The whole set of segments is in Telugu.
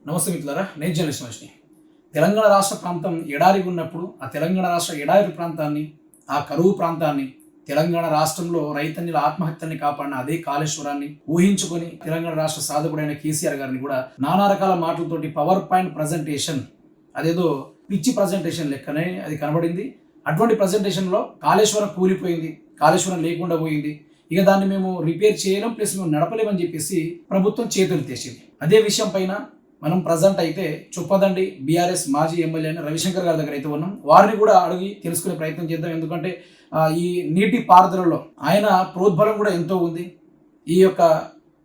నమస్తే మిత్రులారా, నేను జర్నలిస్ట్ మనిషిని. తెలంగాణ రాష్ట్ర ప్రాంతం ఎడారిగా ఉన్నప్పుడు ఆ తెలంగాణ రాష్ట్ర ఎడారి ప్రాంతాన్ని, ఆ కరువు ప్రాంతాన్ని, తెలంగాణ రాష్ట్రంలో రైతన్యుల ఆత్మహత్యల్ని కాపాడిన అదే కాళేశ్వరాన్ని ఊహించుకొని తెలంగాణ రాష్ట్ర సాధకుడైన కేసీఆర్ గారిని కూడా నానా రకాల మాటలతోటి పవర్ పాయింట్ ప్రజెంటేషన్, అదేదో పిచ్చి ప్రజెంటేషన్ లెక్కనే అది కనబడింది. అటువంటి ప్రజెంటేషన్లో కాళేశ్వరం కూలిపోయింది, కాళేశ్వరం లేకుండా పోయింది, ఇక దాన్ని మేము రిపేర్ చేయలేం, ప్లస్ మేము నడపలేమని చెప్పేసి ప్రభుత్వం చేతులు తెచ్చింది. అదే విషయం పైన మనం ప్రజెంట్ అయితే చొప్పదండి బీఆర్ఎస్ మాజీ ఎమ్మెల్యే అయిన రవిశంకర్ గారి దగ్గర అయితే ఉన్నాం. వారిని కూడా అడిగి తెలుసుకునే ప్రయత్నం చేద్దాం. ఎందుకంటే ఈ నీటి పారుదలలో ఆయన ప్రోద్బలం కూడా ఎంతో ఉంది. ఈ యొక్క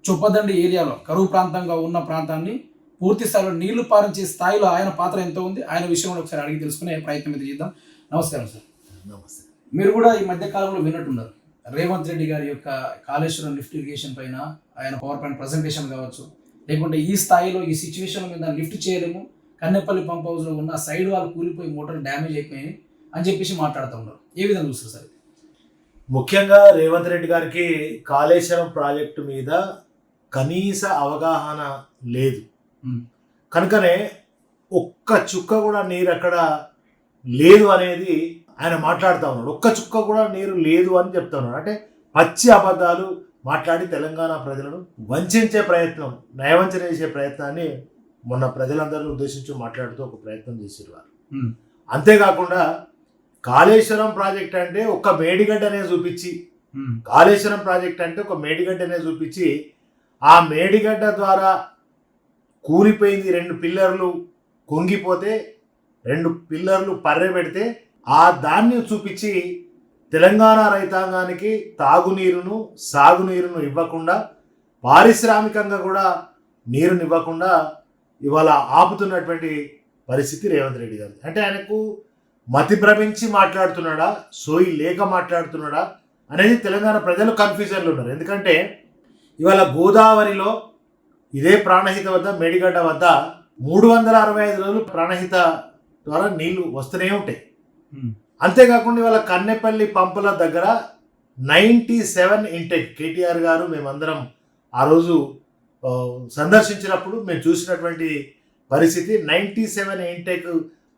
చొప్పదండి ఏరియాలో కరువు ప్రాంతంగా ఉన్న ప్రాంతాన్ని పూర్తి స్థాయిలో నీళ్లు పారించే స్థాయిలో ఆయన పాత్ర ఎంతో ఉంది. ఆయన విషయంలో ఒకసారి అడిగి తెలుసుకునే ప్రయత్నం అయితే చేద్దాం. నమస్కారం సార్. నమస్తే. మీరు కూడా ఈ మధ్య కాలంలో విన్నట్టున్నారు, రేవంత్ రెడ్డి గారి యొక్క కాళేశ్వరం లిఫ్ట్ ఇరిగేషన్ పైన ఆయన పవర్ పాయింట్ ప్రజెంటేషన్ కావచ్చు, లేకుంటే ఈ స్థాయిలో ఈ సిచ్యువేషన్ మీద లిఫ్ట్ చేయలేము, కన్నెపల్లి పంప్ హౌస్లో ఉన్న సైడ్ వాళ్ళు కూలిపోయి మోటార్ డ్యామేజ్ అయిపోయాయి అని చెప్పేసి మాట్లాడుతూ ఉన్నారు. ఏ విధంగా చూస్తారు సార్? ముఖ్యంగా రేవంత్ రెడ్డి గారికి కాళేశ్వరం ప్రాజెక్టు మీద కనీస అవగాహన లేదు. కనుకనే ఒక్క చుక్క కూడా నీరు అక్కడ లేదు అనేది ఆయన మాట్లాడుతూ ఉన్నాడు. ఒక్క చుక్క కూడా నీరు లేదు అని చెప్తా ఉన్నాడు. అంటే పచ్చి అబద్ధాలు మాట్లాడి తెలంగాణ ప్రజలను వంచే ప్రయత్నం, నయవంచన చేసే ప్రయత్నాన్ని మొన్న ప్రజలందరినీ ఉద్దేశించి మాట్లాడుతూ ఒక ప్రయత్నం చేశారు వారు. అంతేకాకుండా కాళేశ్వరం ప్రాజెక్ట్ అంటే ఒక మేడిగడ్డనే చూపించి, కాళేశ్వరం ప్రాజెక్ట్ అంటే ఒక మేడిగడ్డనే చూపించి, ఆ మేడిగడ్డ ద్వారా కూలిపోయింది 2 పిల్లర్లు కొంగిపోతే 2 పిల్లర్లు పర్రె పెడితే ఆ దాన్ని చూపించి తెలంగాణ రైతాంగానికి తాగునీరును సాగునీరును ఇవ్వకుండా, పారిశ్రామికంగా కూడా నీరుని ఇవ్వకుండా ఇవాళ ఆపుతున్నటువంటి పరిస్థితి రేవంత్ రెడ్డి గారు. అంటే ఆయనకు మతి భ్రమించి మాట్లాడుతున్నాడా, సోయి లేక మాట్లాడుతున్నాడా అనేది తెలంగాణ ప్రజలు కన్ఫ్యూజన్లో ఉన్నారు. ఎందుకంటే ఇవాళ గోదావరిలో ఇదే ప్రాణహిత వద్ద, మేడిగడ్డ వద్ద 365 రోజులు ప్రాణహిత ద్వారా నీళ్లు వస్తూనే ఉంటాయి. అంతేకాకుండా ఇవాళ కన్నెపల్లి పంపుల దగ్గర 97 ఇంటెక్ కేటీఆర్ గారు మేమందరం ఆ రోజు సందర్శించినప్పుడు మేము చూసినటువంటి పరిస్థితి, 97 ఇంటెక్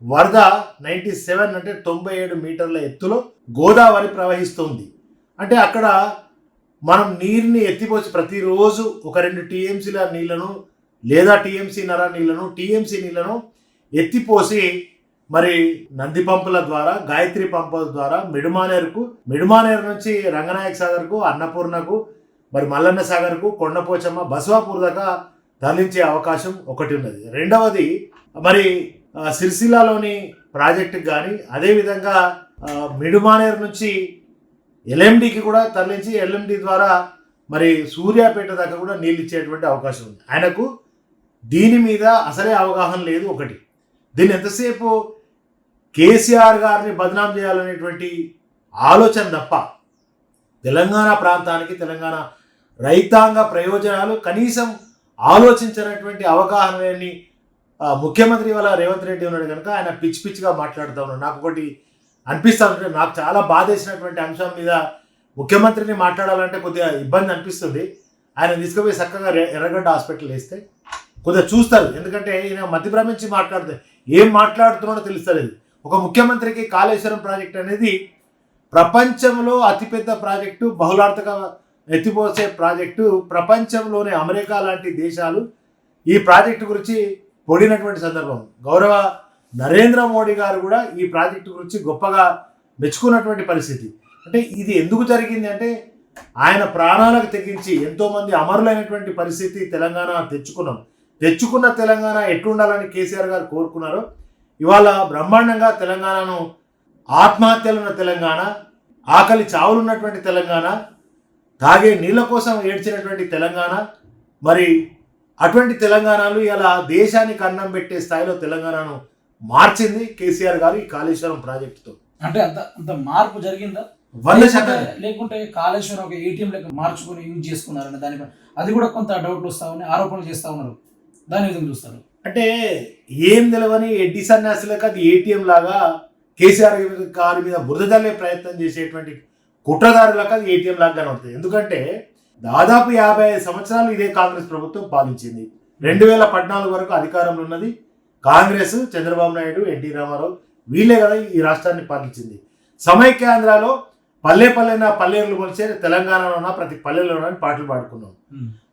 వరద, 97 అంటే 97 మీటర్ల ఎత్తులో గోదావరి ప్రవహిస్తుంది. అంటే అక్కడ మనం నీరుని ఎత్తిపోసి ప్రతిరోజు ఒక 2 టీఎంసీల నీళ్లను లేదా టీఎంసీన్నర నీళ్లను, టీఎంసీ నీళ్లను ఎత్తిపోసి మరి నంది పంపుల ద్వారా, గాయత్రి పంపుల ద్వారా మిడుమానేరు నుంచి రంగనాయక సాగర్కు, అన్నపూర్ణకు, మరి మల్లన్న సాగర్కు, కొండపోచమ్మ, బసవాపూర్ దాకా తరలించే అవకాశం ఒకటి ఉన్నది. రెండవది మరి సిరిసిల్లాలోని ప్రాజెక్టుకి కానీ, అదేవిధంగా మిడుమానేరు నుంచి ఎల్ఎండికి కూడా తరలించి ఎల్ఎండి ద్వారా మరి సూర్యాపేట దాకా కూడా నీళ్ళు ఇచ్చేటువంటి అవకాశం ఉంది. ఆయనకు దీని మీద అసలే అవగాహన లేదు. ఒకటి, దీన్ని ఎంతసేపు కేసీఆర్ గారిని బదనాం చేయాలనేటువంటి ఆలోచన తప్ప తెలంగాణ ప్రాంతానికి, తెలంగాణ రైతాంగ ప్రయోజనాలు కనీసం ఆలోచించినటువంటి అవగాహన లేని ముఖ్యమంత్రి వల్ల రేవంత్ రెడ్డి ఉన్నాడు కనుక ఆయన పిచ్చిగా మాట్లాడుతూ ఉన్నాడు. నాకు ఒకటి అనిపిస్తూ ఉంటే, నాకు చాలా బాధేసినటువంటి అంశం మీద ముఖ్యమంత్రిని మాట్లాడాలంటే కొద్దిగా ఇబ్బంది అనిపిస్తుంది. ఆయన తీసుకుపోయి చక్కగా ఎర్రగడ్డ హాస్పిటల్ వేస్తే కొద్దిగా చూస్తారు. ఎందుకంటే ఈయన మతి భ్రమించి మాట్లాడితే ఏం మాట్లాడుతున్నాడో తెలుస్తలేదు. ఒక ముఖ్యమంత్రికి కాళేశ్వరం ప్రాజెక్ట్ అనేది ప్రపంచంలో అతిపెద్ద ప్రాజెక్టు, బహుళార్థక ఎత్తిపోసే ప్రాజెక్టు. ప్రపంచంలోనే అమెరికా లాంటి దేశాలు ఈ ప్రాజెక్టు గురించి పొడినటువంటి సందర్భం. గౌరవ నరేంద్ర మోడీ గారు కూడా ఈ ప్రాజెక్టు గురించి గొప్పగా మెచ్చుకున్నటువంటి పరిస్థితి. అంటే ఇది ఎందుకు జరిగింది అంటే ఆయన ప్రాణాలకు తెగించి ఎంతోమంది అమరులైనటువంటి పరిస్థితి తెలంగాణ తెచ్చుకున్న తెలంగాణ ఎట్లుండాలని కేసీఆర్ గారు కోరుకున్నారో ఇవాళ బ్రహ్మాండంగా తెలంగాణను, ఆత్మహత్యలున్న తెలంగాణ, ఆకలి చావులున్నటువంటి తెలంగాణ, తాగే నీళ్ళ కోసం ఏడ్చినటువంటి తెలంగాణ, మరి అటువంటి తెలంగాణలు ఇలా దేశానికి అన్నం పెట్టే స్థాయిలో తెలంగాణను మార్చింది కేసీఆర్ గారు ఈ కాళేశ్వరం ప్రాజెక్టుతో. అంటే అంత మార్పు జరిగిందా? 100% లేకుంటే కాళేశ్వరం ఒక ఏటీఎం లెక్క మార్చుకొని యూజ్ చేసుకున్నారని దానిపై అది కూడా కొంత డౌట్లు వస్తా ఉన్నాయి, ఆరోపణలు చేస్తూ ఉన్నారు. దాని విధంగా చూస్తారు. అంటే ఏం తెలవని ఎడ్డి సన్యాసులకు అది ఏటీఎం లాగా కేసీఆర్ గారి మీద బురద జల్లే ప్రయత్నం చేసేటువంటి కుట్రదారులకు అది ఏటీఎం లాగా కనబడుతుంది. ఎందుకంటే దాదాపు 55 సంవత్సరాలు ఇదే కాంగ్రెస్ ప్రభుత్వం పాలించింది. 2014 వరకు అధికారంలో ఉన్నది కాంగ్రెస్, చంద్రబాబు నాయుడు, ఎన్టీ రామారావు వీళ్ళే కదా ఈ రాష్ట్రాన్ని పాలించింది. సమైక్యాంధ్రలో పల్లె పల్లెన పల్లెలు మొలిచే తెలంగాణలోన ప్రతి పల్లెలోన పాటలు పాడుకున్నాం.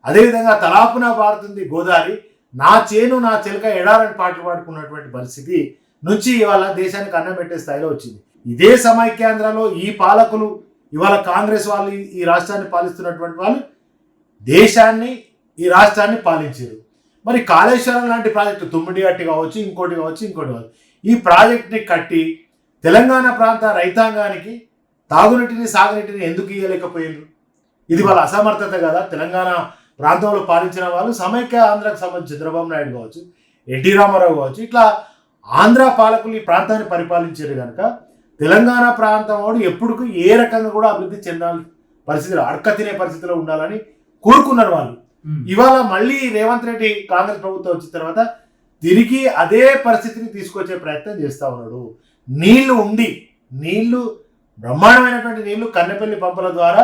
అదేవిధంగా తలాపున పారుతుంది గోదావరి, నా చేను నా చిలక ఎడారని పాటలు పాడుకున్నటువంటి పరిస్థితి నుంచి ఇవాళ దేశానికి అన్నం పెట్టే స్థాయిలో వచ్చింది. ఇదే సమైక్యాంధ్రలో ఈ పాలకులు ఇవాళ కాంగ్రెస్ వాళ్ళు ఈ రాష్ట్రాన్ని పాలిస్తున్నటువంటి వాళ్ళు దేశాన్ని ఈ రాష్ట్రాన్ని పాలించారు. మరి కాళేశ్వరం లాంటి ప్రాజెక్టు తుమ్మిడిగట్టి కావచ్చు, ఇంకోటి కావచ్చు. ఈ ప్రాజెక్ట్ని కట్టి తెలంగాణ ప్రాంత రైతాంగానికి తాగునీటిని సాగునీటిని ఎందుకు ఇవ్వలేకపోయారు? ఇది వాళ్ళ అసమర్థత కదా. తెలంగాణ ప్రాంతంలో పాలించిన వాళ్ళు సమైక్య ఆంధ్రకు సంబంధించి చంద్రబాబు నాయుడు కావచ్చు, ఎన్టీ రామారావు కావచ్చు, ఇట్లా ఆంధ్ర పాలకులు ఈ ప్రాంతాన్ని పరిపాలించారు కనుక తెలంగాణ ప్రాంతం వాడు ఎప్పుడు ఏ రకంగా కూడా అభివృద్ధి చెందాలి పరిస్థితిలో అడక తినే పరిస్థితిలో ఉండాలని కోరుకున్నారు వాళ్ళు. ఇవాళ మళ్ళీ రేవంత్ రెడ్డి కాంగ్రెస్ ప్రభుత్వం వచ్చిన తర్వాత తిరిగి అదే పరిస్థితిని తీసుకొచ్చే ప్రయత్నం చేస్తూ ఉన్నాడు. నీళ్లు బ్రహ్మాండమైనటువంటి నీళ్లు కన్నెపల్లి పంపుల ద్వారా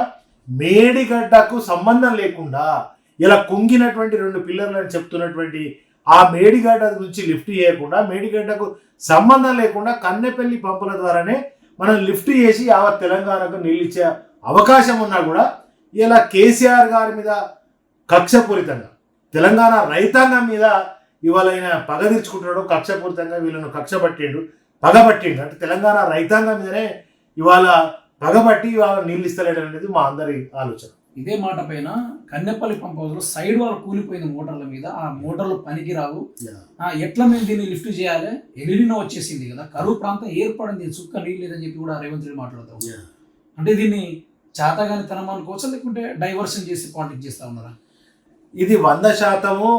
మేడిగడ్డకు సంబంధం లేకుండా ఇలా కుంగినటువంటి 2 పిల్లర్లని చెప్తున్నటువంటి ఆ మేడిగడ్డ నుంచి లిఫ్ట్ చేయకుండా మేడిగడ్డకు సంబంధం లేకుండా కన్నెపల్లి పంపుల ద్వారానే మనం లిఫ్ట్ చేసి యావత్ తెలంగాణకు నీళ్ళు ఇచ్చే అవకాశం ఉన్నా కూడా ఇలా కేసీఆర్ గారి మీద కక్షపూరితంగా తెలంగాణ రైతాంగం మీద ఇవాళ ఆయన పగ తీర్చుకుంటున్నాడు. కక్షపూరితంగా వీళ్ళను పగబట్టిండు. అంటే తెలంగాణ రైతాంగం మీదనే ఇవాళ పగబట్టి ఇవాళ నీళ్ళు ఇస్తలేడు అనేది మా అందరి ఆలోచన. ఇదే మాట పైన కన్నెపల్లి పంప్ హౌస్లో సైడ్ వాళ్ళు కూలిపోయిన మోటార్ల మీద ఆ మోటార్లు పనికి రావు, ఎట్లా మేము దీన్ని లిఫ్ట్ చేయాలి, ఎలినో వచ్చేసింది కదా, కరువు ప్రాంతం ఏర్పడింది, చుక్క నీళ్ళు లేదని చెప్పి కూడా రేవంత్ రెడ్డి మాట్లాడతాం. అంటే దీన్ని చేతగాని తనం అనుకోవచ్చా, లేకుంటే డైవర్షన్ చేసి పాలిటిక్స్ చేస్తా ఉన్నారా? ఇది 100%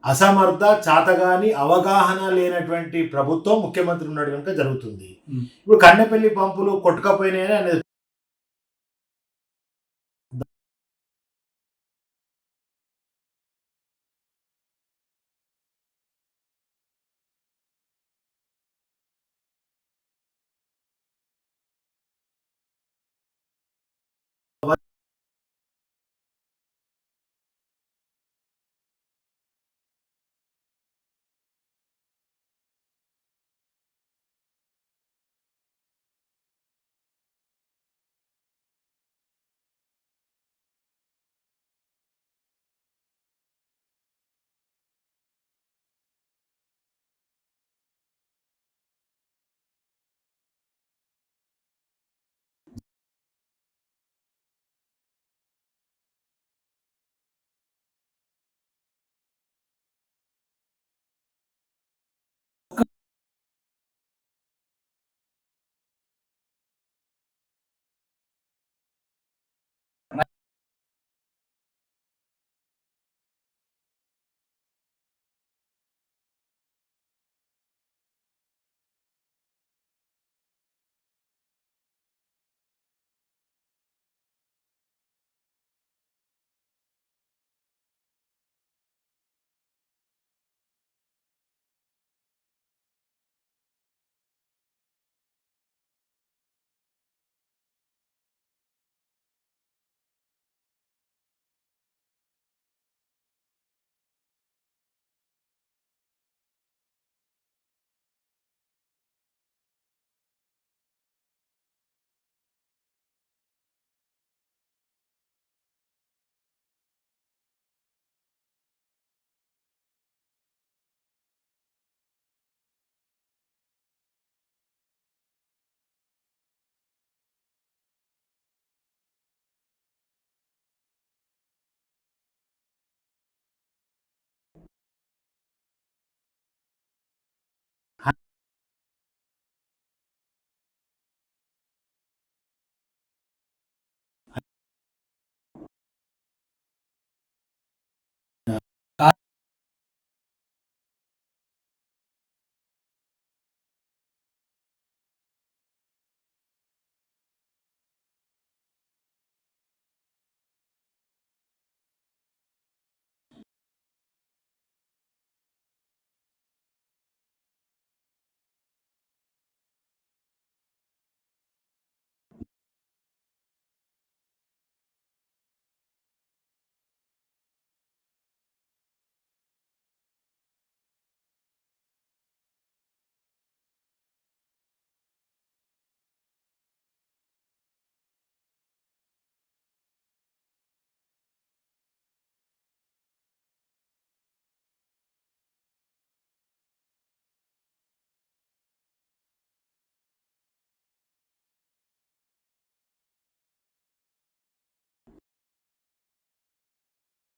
అసమర్థ, చాతగాని, అవగాహన లేనటువంటి ప్రభుత్వం ముఖ్యమంత్రి ఉన్నాడు కనుక జరుగుతుంది. ఇప్పుడు కన్నెపల్లి పంపులు కొట్టుకపోయినాయని అనేది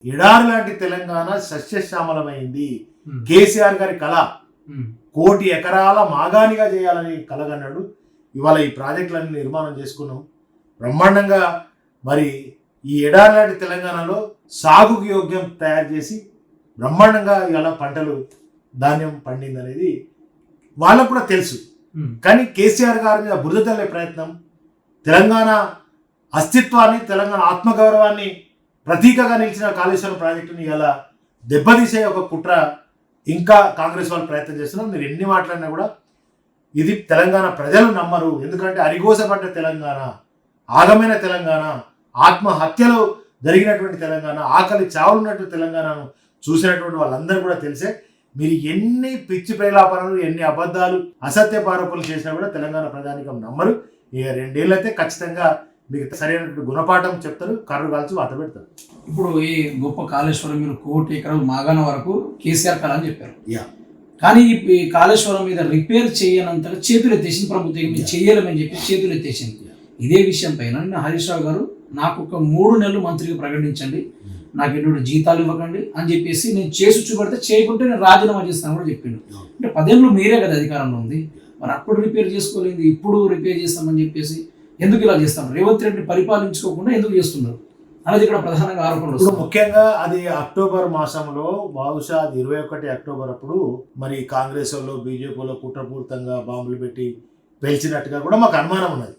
ఎడారి లాంటి తెలంగాణ సస్యశ్యామలమైంది. కేసీఆర్ గారి కళ 1 కోటి ఎకరాల మాగానిగా చేయాలని కలగన్నాడు. ఇవాళ ఈ ప్రాజెక్టులన్నీ నిర్మాణం చేసుకున్నాం బ్రహ్మాండంగా. మరి ఈ ఎడారి లాంటి తెలంగాణలో సాగుకు యోగ్యం తయారు చేసి బ్రహ్మాండంగా ఇవాళ పంటలు ధాన్యం పండింది అనేది వాళ్ళకు కూడా తెలుసు. కానీ కేసీఆర్ గారి మీద బురద తల్లే ప్రయత్నం, తెలంగాణ అస్తిత్వాన్ని, తెలంగాణ ఆత్మగౌరవాన్ని ప్రతీకగా నిలిచిన కాళేశ్వరం ప్రాజెక్టుని ఇలా దెబ్బతీసే ఒక కుట్ర ఇంకా కాంగ్రెస్ వాళ్ళు ప్రయత్నం చేస్తున్నారు. మీరు ఎన్ని మాట్లాడినా కూడా ఇది తెలంగాణ ప్రజలు నమ్మరు. ఎందుకంటే అరిగోసపడ్డ తెలంగాణ, ఆగమైన తెలంగాణ, ఆత్మహత్యలు జరిగినటువంటి తెలంగాణ, ఆకలి చావులున్నటువంటి తెలంగాణను చూసినటువంటి వాళ్ళందరూ కూడా తెలిసే. మీరు ఎన్ని పిచ్చి ప్రేలాపనలు, ఎన్ని అబద్ధాలు, అసత్య పారోపణలు చేసినా కూడా తెలంగాణ ప్రజానికం నమ్మరు. ఇక 2 ఏళ్ళు అయితే ఖచ్చితంగా మీకు సరైనటువంటి గుణపాఠం చెప్తారు, కర్రు కాల్చి వాత పెడతారు. ఇప్పుడు ఈ గొప్ప కాళేశ్వరం మీరు 1 కోటి ఎకరాలు మాగాన వరకు కేసీఆర్ కళ అని చెప్పారు. కానీ ఈ కాళేశ్వరం మీద రిపేర్ చేయనంతగా చేతులు ఎత్తేసింది ప్రభుత్వం. మీరు చెయ్యాలని చెప్పి చేతులు ఎత్తేసింది. ఇదే విషయం పైన హరీష్ రావు గారు నాకు ఒక 3 నెలలు మంత్రిగా ప్రకటించండి, నాకు ఎటువంటి జీతాలు ఇవ్వకండి అని చెప్పేసి నేను చేసి చూపెడితే చేయకుంటే నేను రాజీనామా చేస్తాను కూడా చెప్పిండు. అంటే 10 ఏళ్ళు మీరే కదా అధికారంలో ఉంది, మరి అప్పుడు రిపేర్ చేసుకోలేదు, ఇప్పుడు రిపేర్ చేస్తామని చెప్పేసి ఎందుకు ఇలా చేస్తాం? రేవంత్ రెడ్డిని పరిపాలించుకోకుండా ఎందుకు చేస్తున్నారు అనేది ఇక్కడ ప్రధానంగా ఆరోపణలు. ఇప్పుడు ముఖ్యంగా అది అక్టోబర్ మాసంలో, బహుశా అది 21 అక్టోబర్ అప్పుడు మరి కాంగ్రెస్ వాళ్ళు బీజేపీలో కుట్రపూరితంగా బాంబులు పెట్టి పేల్చినట్టుగా కూడా మాకు అనుమానం ఉన్నది.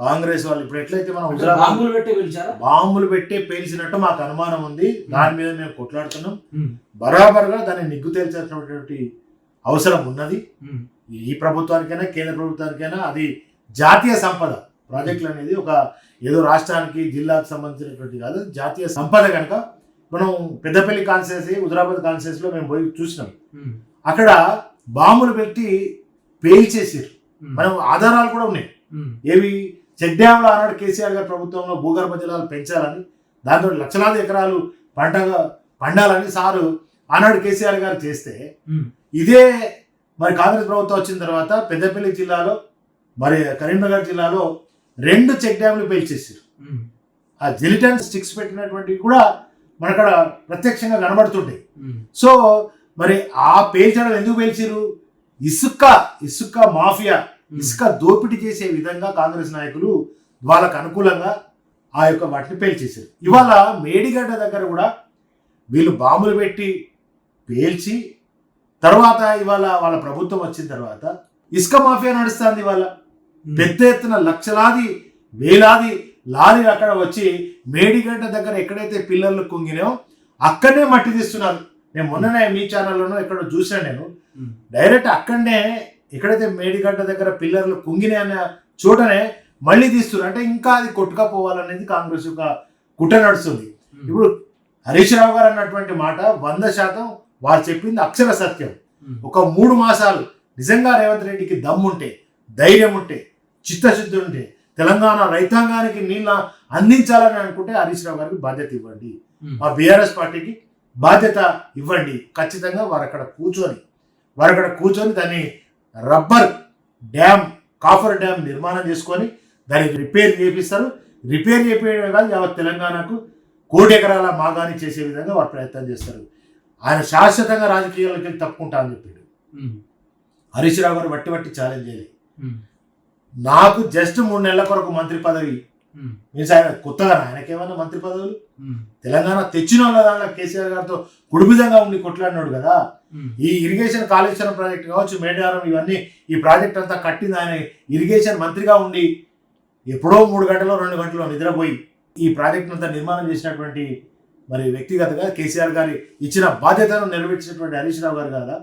కాంగ్రెస్ వాళ్ళు ఇప్పుడు ఎట్లయితే మనం బాంబులు పెట్టే పేల్చినట్టు మాకు అనుమానం ఉంది. దాని మీద మేము కొట్లాడుతున్నాం. బరాబర్గా దాన్ని నిగ్గు తేల్చాల్సినటువంటి అవసరం ఉన్నది. ఈ ప్రభుత్వానికైనా కేంద్ర ప్రభుత్వానికైనా అది జాతీయ సంపద. ప్రాజెక్టులు అనేది ఒక ఏదో రాష్ట్రానికి జిల్లాకు సంబంధించినటువంటి కాదు, జాతీయ సంపద. కనుక మనం పెద్దపల్లి కాన్స్టిట్యున్సీ, హుజరాబాద్ కాన్స్టిట్యున్సీలో మేము పోయి చూసినాం. అక్కడ బాంబులు పెట్టి పేల్చేసారు. మనం ఆధారాలు కూడా ఉన్నాయి. ఏవి? చెక్ డ్యాంలో ఆనాడు కేసీఆర్ గారి ప్రభుత్వంలో భూగర్భ జలాలు పెంచాలని, దాంతో లక్షలాది ఎకరాలు పండాలని సారు ఆనాడు కేసీఆర్ గారు చేస్తే, ఇదే మరి కాంగ్రెస్ ప్రభుత్వం వచ్చిన తర్వాత పెద్దపల్లి జిల్లాలో, మరి కరీంనగర్ జిల్లాలో 2 చెక్ డ్యాంలు పేల్చేసారు. ఆ జిలిటన్ స్టిక్స్ పెట్టినటువంటివి కూడా మనక్కడ ప్రత్యక్షంగా కనబడుతుంటాయి. సో మరి ఆ పేల్చడం ఎందుకు పేల్చారు? ఇసుక మాఫియా, ఇసుక దోపిడీ చేసే విధంగా కాంగ్రెస్ నాయకులు వాళ్ళకు అనుకూలంగా ఆ యొక్క వాటిని పేల్చేశారు. ఇవాళ మేడిగడ్డ దగ్గర కూడా వీళ్ళు బాంబులు పెట్టి పేల్చి తర్వాత ఇవాళ వాళ్ళ ప్రభుత్వం వచ్చిన తర్వాత ఇసుక మాఫియా నడుస్తుంది. ఇవాళ పెద్ద ఎత్తున లక్షలాది వేలాది లారీలు అక్కడ వచ్చి మేడిగడ్డ దగ్గర ఎక్కడైతే పిల్లర్లు కుంగినాయో అక్కడనే మట్టి తీస్తున్నారు. నేను మొన్ననే మీ ఛానల్లోనూ ఎక్కడో చూశాను. నేను డైరెక్ట్ అక్కడనే ఎక్కడైతే మేడిగడ్డ దగ్గర పిల్లర్లు కుంగినాయి అన్న చోటనే మళ్ళీ తీస్తున్నారు. అంటే ఇంకా అది కొట్టుకపోవాలనేది కాంగ్రెస్ యొక్క కుట్ర నడుస్తుంది. ఇప్పుడు హరీష్ రావు గారు అన్నటువంటి మాట 100% వారు చెప్పింది అక్షర సత్యం. ఒక 3 మాసాలు నిజంగా రేవంత్ రెడ్డికి దమ్ముంటే, ధైర్యం ఉంటే, చిత్తశుద్ధి ఉంటే, తెలంగాణ రైతాంగానికి నీళ్ళ అందించాలని అనుకుంటే హరీష్ రావు గారికి బాధ్యత ఇవ్వండి, మా బీఆర్ఎస్ పార్టీకి బాధ్యత ఇవ్వండి. ఖచ్చితంగా వారు అక్కడ కూర్చొని దాన్ని రబ్బర్ డ్యామ్, కాఫర్ డ్యామ్ నిర్మాణం చేసుకొని దాన్ని రిపేర్ చేపిస్తారు. రిపేర్ చేయించడం కాదు, యావత్ తెలంగాణకు 1 కోటి ఎకరాల మాగాని చేసే విధంగా వారు ప్రయత్నం చేస్తారు. ఆయన శాశ్వతంగా రాజకీయాల్లోకి వెళ్ళి తప్పుకుంటా అని చెప్పాడు. హరీష్ రావు గారు వట్టి ఛాలెంజ్ చేయాలి. నాకు జస్ట్ 3 నెలల కొరకు మంత్రి పదవి మీన్స్ ఆయన కొత్తగా ఆయనకేమన్నా మంత్రి పదవులు? తెలంగాణ తెచ్చిన వాళ్ళ దాంట్లో కేసీఆర్ గారితో కుడిబిదంగా ఉండి కొట్లాడినాడు కదా. ఈ ఇరిగేషన్ కాళేశ్వరం ప్రాజెక్ట్ కావచ్చు, మేడారం, ఇవన్నీ ఈ ప్రాజెక్ట్ అంతా కట్టింది ఆయన ఇరిగేషన్ మంత్రిగా ఉండి ఎప్పుడో 3 గంటలో 2 గంటలో నిద్రపోయి ఈ ప్రాజెక్ట్ అంతా నిర్మాణం చేసినటువంటి మరి వ్యక్తిగతంగా కేసీఆర్ గారి ఇచ్చిన బాధ్యతను నెరవేర్చినటువంటి హరీష్ రావు గారు కదా.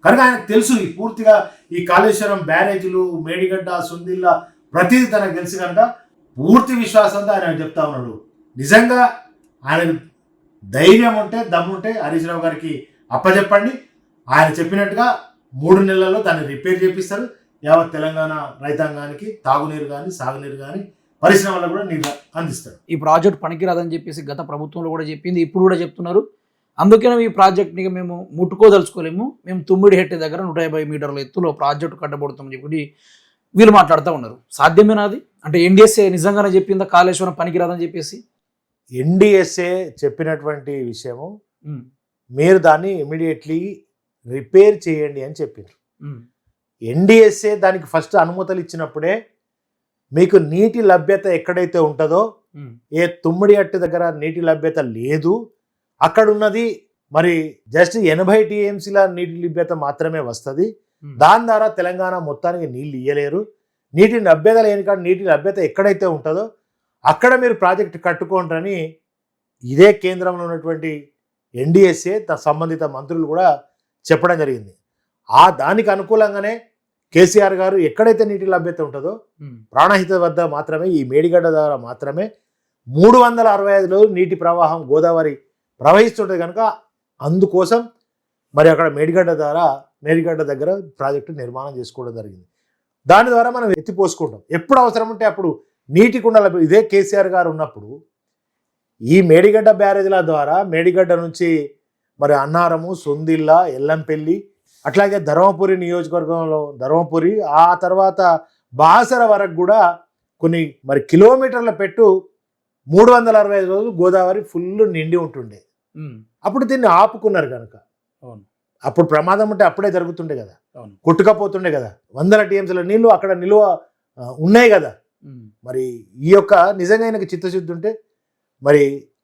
కనుక ఆయనకు తెలుసు ఈ పూర్తిగా ఈ కాళేశ్వరం బ్యారేజీలు, మేడిగడ్డ, సుందిల్ల ప్రతిదీ తనకు తెలుసు. కనుక పూర్తి విశ్వాసంతో ఆయన చెప్తా ఉన్నాడు. నిజంగా ఆయన ధైర్యం ఉంటే, దమ్ముంటే హరీష్ రావు గారికి అప్పచెప్పండి. ఆయన చెప్పినట్టుగా 3 నెలల్లో దాన్ని రిపేర్ చేపిస్తారు. యావత్ తెలంగాణ రైతాంగానికి తాగునీరు కానీ, సాగునీరు కానీ, పరిశ్రమలకు కూడా నీరు అందిస్తారు. ఈ ప్రాజెక్ట్ పనికిరాదని చెప్పేసి గత ప్రభుత్వంలో కూడా చెప్పింది, ఇప్పుడు కూడా చెప్తున్నారు. అందుకనే ఈ ప్రాజెక్ట్ని మేము ముట్టుకోదలుచుకోలేము, మేము తుమ్మిడిహెట్టి దగ్గర 150 మీటర్ల ఎత్తులో ప్రాజెక్టు కట్టబడుతామని చెప్పి వీళ్ళు మాట్లాడుతూ ఉన్నారు. సాధ్యమేనా అది? అంటే ఎన్డీఎస్ఏ నిజంగానే చెప్పిందా కాళేశ్వరం పనికిరాదని చెప్పేసి? ఎన్డిఎస్ఏ చెప్పినటువంటి విషయము ఉమ్, మీరు దాన్ని ఇమీడియట్లీ రిపేర్ చేయండి అని చెప్పారు. ఉమ్, ఎన్డిఎస్ఏ దానికి ఫస్ట్ అనుమతులు ఇచ్చినప్పుడే మీకు నీటి లభ్యత ఎక్కడైతే ఉంటుందో, ఉమ్, ఏ తుమ్మిడి అట్టు దగ్గర నీటి లభ్యత లేదు, అక్కడ ఉన్నది మరి జస్ట్ 80 టీఎంసీల నీటి లభ్యత మాత్రమే వస్తుంది. ఉమ్, దాని ద్వారా తెలంగాణ మొత్తానికి నీళ్ళు ఇయ్యలేరు. నీటి లభ్యత లేని కాడ నీటి లభ్యత ఎక్కడైతే ఉంటుందో అక్కడ మీరు ప్రాజెక్టు కట్టుకోండి ఇదే కేంద్రంలో ఉన్నటువంటి ఎన్డిఎస్ఏ సంబంధిత మంత్రులు కూడా చెప్పడం జరిగింది. దానికి అనుకూలంగానే కేసీఆర్ గారు ఎక్కడైతే నీటి లభ్యత ఉంటుందో ఉమ్, ప్రాణహిత వద్ద మాత్రమే, ఈ మేడిగడ్డ ద్వారా మాత్రమే 365 రోజులు నీటి ప్రవాహం గోదావరి ప్రవహిస్తుంటుంది కనుక అందుకోసం మరి అక్కడ మేడిగడ్డ దగ్గర ప్రాజెక్టు నిర్మాణం చేసుకోవడం జరిగింది. దాని ద్వారా మనం ఎత్తిపోసుకుంటాం. ఎప్పుడు అవసరం ఉంటే అప్పుడు నీటి కుండల ఇదే కేసీఆర్ గారు ఉన్నప్పుడు ఈ మేడిగడ్డ బ్యారేజ్ల ద్వారా మేడిగడ్డ నుంచి మరి అన్నారము, సొందిల్ల, ఎల్లంపల్లి, అట్లాగే ధర్మపురి నియోజకవర్గంలో ధర్మపురి, ఆ తర్వాత బాసర వరకు కూడా కొన్ని మరి కిలోమీటర్ల పెట్టు 365 రోజులు గోదావరి ఫుల్ నిండి ఉంటుండే. ఉమ్, అప్పుడు దీన్ని ఆపుకున్నారు కనుక అవును, అప్పుడు ప్రమాదం ఉంటే అప్పుడే జరుగుతుండే కదా, అవును, కొట్టుకపోతుండే కదా, 100 టీఎంసీల నీళ్లు అక్కడ నిలువ ఉన్నాయి కదా. ఉమ్, మరి ఈ యొక్క నిజంగా ఆయనకి చిత్తశుద్ధి ఉంటే మరి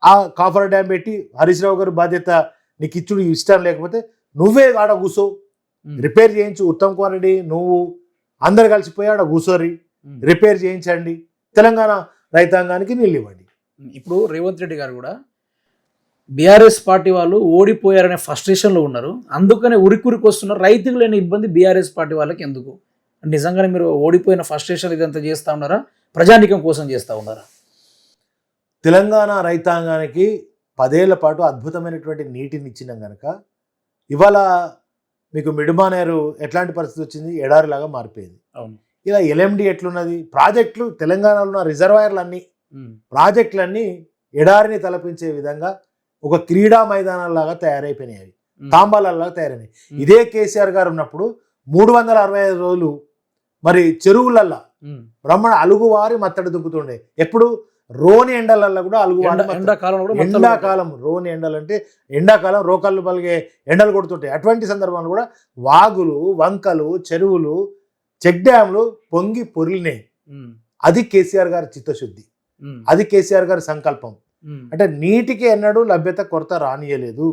ఆ కాఫర్ డ్యామ్ పెట్టి హరీష్ రావు గారు బాధ్యత నీకు ఇచ్చుడు ఇష్టం లేకపోతే నువ్వే ఆడ కూసో, ఉమ్, రిపేర్ చేయించు. ఉత్తమ్ కుమార్ రెడ్డి నువ్వు అందరు కలిసిపోయి ఆడ కూసోరి, ఉమ్. రిపేర్ చేయించండి, తెలంగాణ రైతాంగానికి నీళ్ళు ఇవ్వండి. ఇప్పుడు రేవంత్ రెడ్డి గారు కూడా బీఆర్ఎస్ పార్టీ వాళ్ళు ఓడిపోయారనే ఫ్రస్ట్రేషన్లో ఉన్నారు, అందుకనే ఉరికి వస్తున్నారు. రైతులు లేని ఇబ్బంది బీఆర్ఎస్ పార్టీ వాళ్ళకి ఎందుకు? నిజంగానే మీరు ఓడిపోయిన ఫ్రస్ట్రేషన్ ఇదంతా చేస్తూ ఉన్నారా, ప్రజానీకం కోసం చేస్తూ ఉన్నారా? తెలంగాణ రైతాంగానికి 10 ఏళ్ల పాటు అద్భుతమైనటువంటి నీటిని ఇచ్చినాం కనుక ఇవాళ మీకు మిడుమానేరు ఎట్లాంటి పరిస్థితి వచ్చింది, ఎడారిలాగా మారిపోయింది. అవును, ఇలా ఎల్ఎండి ఎట్లున్నది, ప్రాజెక్టులు తెలంగాణలో ఉన్న రిజర్వాయర్లన్నీ ప్రాజెక్టులన్నీ ఎడారిని తలపించే విధంగా ఒక క్రీడా మైదానాల్లాగా తయారైపోయినాయి, అవి తాంబాలలాగా తయారైనాయి. ఇదే కేసీఆర్ గారు ఉన్నప్పుడు 365 రోజులు మరి చెరువులల్లా బ్రహ్మణ అలుగువారి మత్తడి దుక్కుతుండే. ఎప్పుడు రోని ఎండలల్లో కూడా అలుగువారి ఎండాకాలం రోని ఎండలు అంటే ఎండాకాలం రోకళ్ళు పలిగే ఎండలు కొడుతుంటాయి. అటువంటి సందర్భంలో కూడా వాగులు, వంకలు, చెరువులు, చెక్ డ్యాంలు పొంగి పొరిలినాయి. అది కేసీఆర్ గారి చిత్తశుద్ధి, అది కేసీఆర్ గారి సంకల్పం. అంటే నీటికి ఎన్నడూ లభ్యత కొరత రానియలేదు.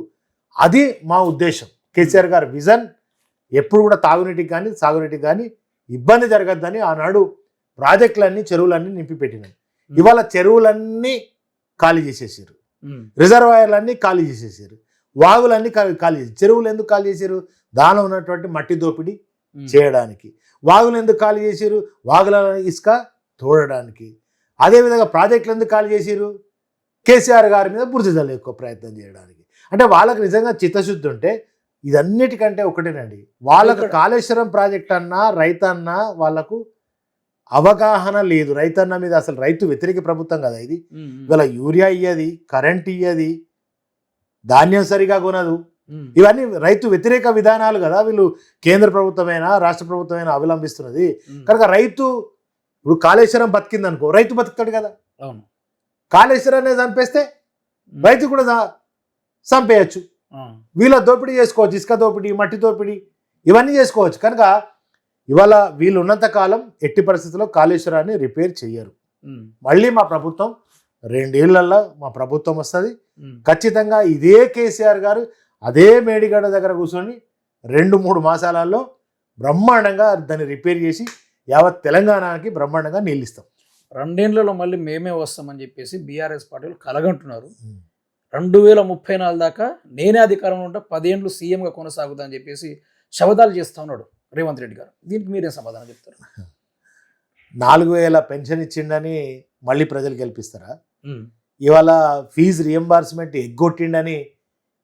అది మా ఉద్దేశం. కేసీఆర్ గారి విజన్ ఎప్పుడు కూడా తాగునీటికి కానీ సాగునీటికి కానీ ఇబ్బంది జరగద్దని ఆనాడు ప్రాజెక్టులన్నీ చెరువులన్నీ నింపి పెట్టినాయి. ఇవాళ చెరువులన్నీ ఖాళీ చేసేసారు, రిజర్వాయర్లన్నీ ఖాళీ చేసేసారు, వాగులన్నీ ఖాళీ చేసి. చెరువులు ఎందుకు ఖాళీ చేశారు? దానిలో ఉన్నటువంటి మట్టి దోపిడీ చేయడానికి. వాగులు ఎందుకు ఖాళీ చేశారు? వాగుల ఇసుక తోడడానికి. అదేవిధంగా ప్రాజెక్టులు ఎందుకు ఖాళీ చేశారు? కేసీఆర్ గారి మీద బురద జల్లేందుకు ఎక్కువ ప్రయత్నం చేయడానికి. అంటే వాళ్ళకి నిజంగా చిత్తశుద్ధి ఉంటే ఇదన్నిటికంటే ఒకటేనండి, వాళ్ళకు కాళేశ్వరం ప్రాజెక్ట్ అన్నా రైతన్నా వాళ్ళకు అవగాహన లేదు. రైతన్న మీద అసలు రైతు వ్యతిరేక ప్రభుత్వం కదా ఇది. ఇవాళ యూరియా ఇయ్యది, కరెంట్ ఇయ్యది, ధాన్యం సరిగా కొనదు, ఇవన్నీ రైతు వ్యతిరేక విధానాలు కదా. వీళ్ళు కేంద్ర ప్రభుత్వమైనా రాష్ట్ర ప్రభుత్వమైనా అవలంబిస్తున్నది కనుక రైతు ఇప్పుడు కాళేశ్వరం బతికింది అనుకో, రైతు బతుకుతాడు కదా. కాళేశ్వరాన్ని చంపేస్తే రైతు కూడా చంపేయచ్చు. వీళ్ళ దోపిడీ చేసుకోవచ్చు, ఇసుక దోపిడీ, మట్టి దోపిడీ, ఇవన్నీ చేసుకోవచ్చు. కనుక ఇవాళ వీళ్ళు ఉన్నంత కాలం ఎట్టి పరిస్థితుల్లో కాళేశ్వరాన్ని రిపేర్ చెయ్యరు. మళ్ళీ మా ప్రభుత్వం 2 ఏళ్లలో మా ప్రభుత్వం వస్తుంది. ఖచ్చితంగా ఇదే కేసీఆర్ గారు అదే మేడిగడ్డ దగ్గర కూర్చొని 2-3 మాసాలలో బ్రహ్మాండంగా దాన్ని రిపేర్ చేసి యావత్ తెలంగాణకి బ్రహ్మాండంగా నీళ్ళిస్తాం. 2 ఏళ్లలో మళ్ళీ మేమే వస్తామని చెప్పేసి బీఆర్ఎస్ పార్టీలు కలగంటున్నారు. 2034 దాకా నేనే అధికారంలో ఉంటా, 10 ఏళ్ళు సీఎంగా కొనసాగుతా అని చెప్పేసి శపథాలు చేస్తా ఉన్నాడు రేవంత్ రెడ్డి గారు. దీనికి మీరేం సమాధానం చెప్తారు? 4000 పెన్షన్ ఇచ్చిండని మళ్ళీ ప్రజలు గెలిపిస్తారా? ఇవాళ ఫీజు రియంబర్స్మెంట్ ఎగ్గొట్టిండని